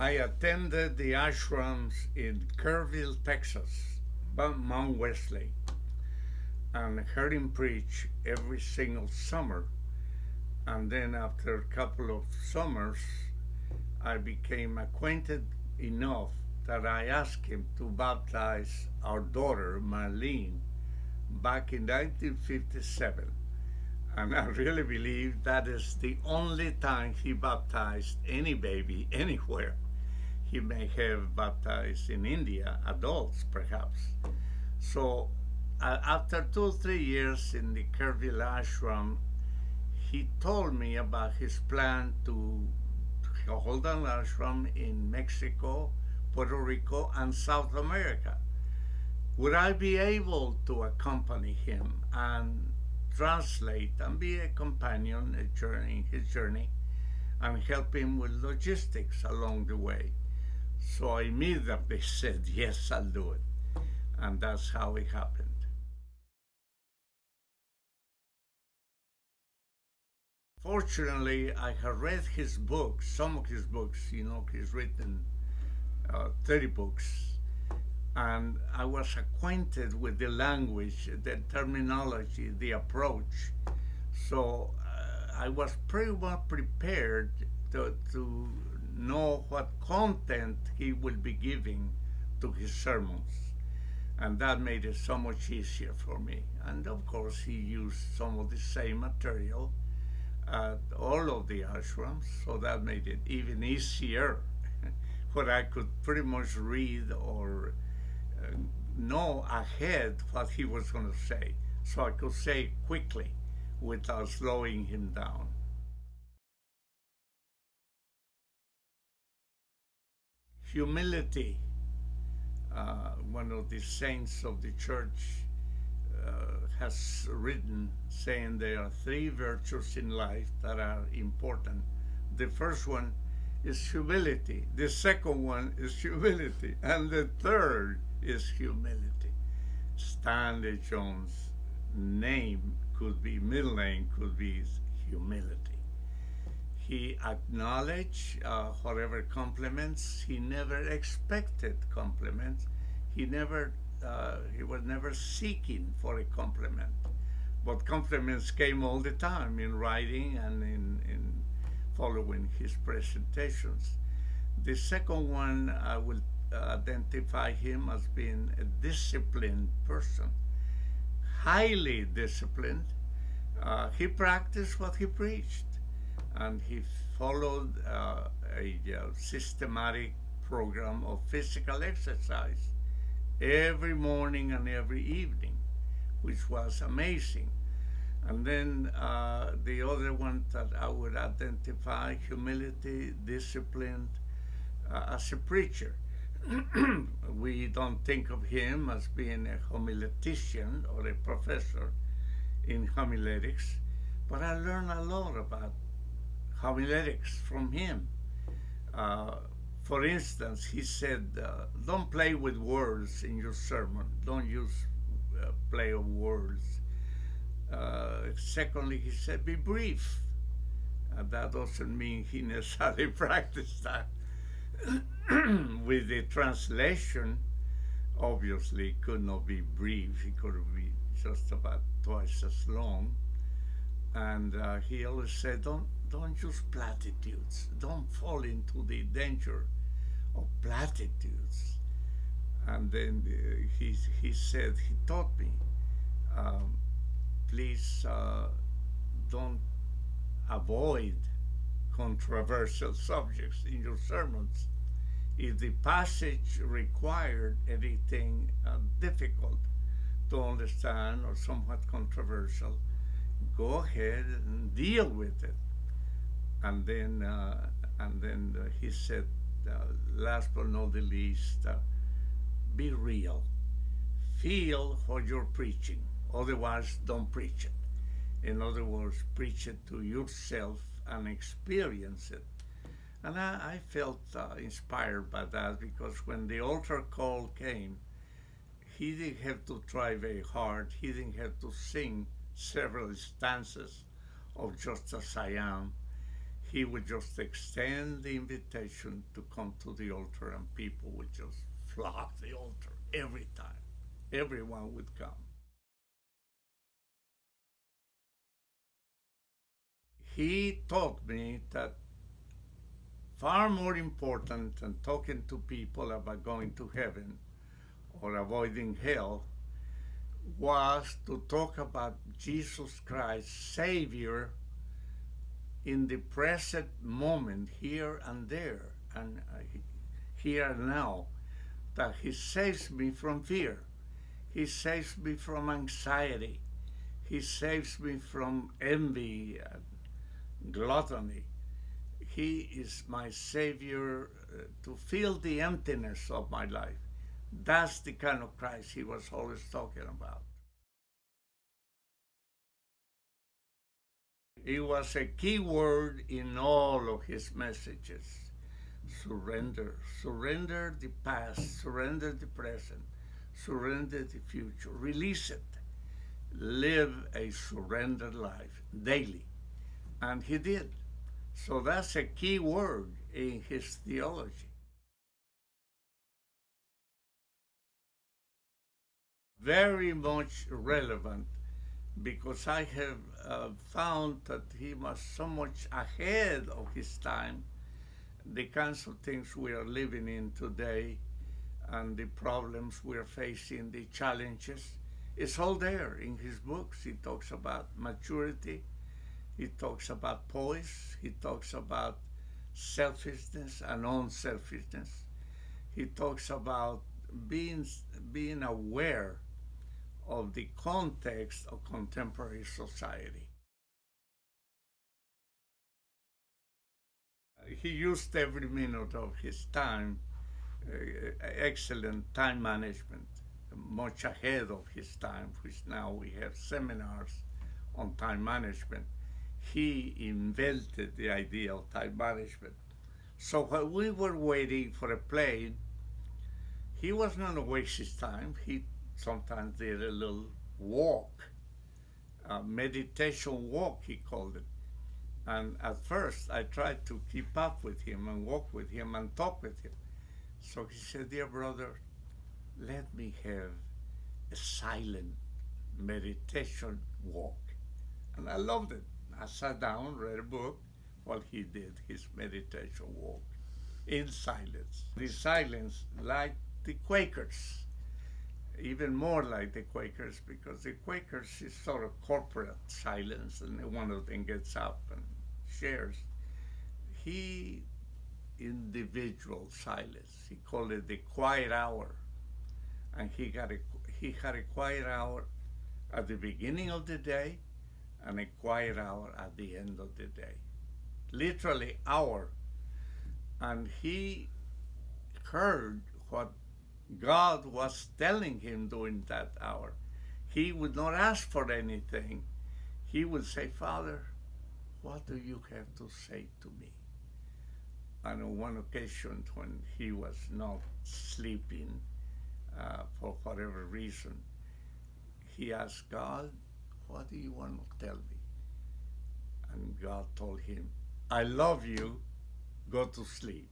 I attended the ashrams in Kerrville, Texas, Mount Wesley, and heard him preach every single summer. And then after a couple of summers, I became acquainted enough that I asked him to baptize our daughter, Marlene, back in 1957. And I really believe that is the only time he baptized any baby anywhere. He may have baptized in India, adults perhaps. So after 2 or 3 years in the Kerrville ashram, he told me about his plan to hold an ashram in Mexico, Puerto Rico, and South America. Would I be able to accompany him and translate and be a companion in his journey and help him with logistics along the way? So I immediately said, yes, I'll do it. And that's how it happened. Fortunately, I had read his books, some of his books, he's written 30 books, and I was acquainted with the language, the terminology, the approach. So I was pretty well prepared to know what content he will be giving to his sermons. And that made it so much easier for me. And of course, he used some of the same material at all of the ashrams, so that made it even easier. Where I could pretty much read or know ahead what he was going to say, so I could say quickly without slowing him down. Humility. One of the saints of the church has written saying there are three virtues in life that are important. The first one is humility, the second one is humility, and the third is humility. Stanley Jones' middle name could be humility. He acknowledged whatever compliments. He never expected compliments. He was never seeking for a compliment. But compliments came all the time in writing and in following his presentations. The second one, I will identify him as being a disciplined person, highly disciplined. He practiced what he preached, and he followed a systematic program of physical exercise every morning and every evening, which was amazing. And then the other one that I would identify, humility, discipline, as a preacher. We don't think of him as being a homiletician or a professor in homiletics, but I learned a lot about homiletics from him. For instance, he said, don't play with words in your sermon. Don't use play of words. Secondly, he said, be brief. That doesn't mean he necessarily practiced that. With the translation, obviously, it could not be brief. It could be just about twice as long. And he always said, don't use platitudes. Don't fall into the danger of platitudes. And then he said, he taught me, please don't avoid controversial subjects in your sermons. If the passage required anything difficult to understand or somewhat controversial, go ahead and deal with it. And then he said, last but not the least, be real. Feel what you're preaching. Otherwise, don't preach it. In other words, preach it to yourself and experience it. And I felt inspired by that, because when the altar call came, he didn't have to try very hard. He didn't have to sing several stanzas of Just As I Am. he would just extend the invitation to come to the altar, and people would just flock the altar every time. Everyone would come. He taught me that far more important than talking to people about going to heaven or avoiding hell was to talk about Jesus Christ, Savior, in the present moment, here and there, and here and now, that He saves me from fear. He saves me from anxiety. He saves me from envy and gluttony. He is my Savior to fill the emptiness of my life. That's the kind of Christ he was always talking about. It was a key word in all of his messages. Surrender. Surrender the past. Surrender the present. Surrender the future. Release it. Live a surrendered life daily. And he did. So that's a key word in his theology. Very much relevant, because I have found that he was so much ahead of his time. The kinds of things we are living in today and the problems we are facing, the challenges, it's all there in his books. He talks about maturity. He talks about poise. He talks about selfishness and unselfishness. He talks about being aware of the context of contemporary society. He used every minute of his time, excellent time management, much ahead of his time, which now we have seminars on time management. He invented the idea of time management. So while we were waiting for a plane, he was not going to waste his time. He sometimes did a little walk, a meditation walk, he called it. And at first, I tried to keep up with him and walk with him and talk with him. So he said, "Dear brother, let me have a silent meditation walk." And I loved it. I sat down, read a book while he did his meditation walk in silence. The silence, like the Quakers, even more like the Quakers, because the Quakers is sort of corporate silence, and one of them gets up and shares. He, individual silence. He called it the quiet hour, and he had a quiet hour at the beginning of the day and a quiet hour at the end of the day. Literally hour. And he heard what God was telling him during that hour. He would not ask for anything. He would say, "Father, what do you have to say to me?" And on one occasion, when he was not sleeping for whatever reason, he asked God, "What do you want to tell me?" And God told him, "I love you, go to sleep."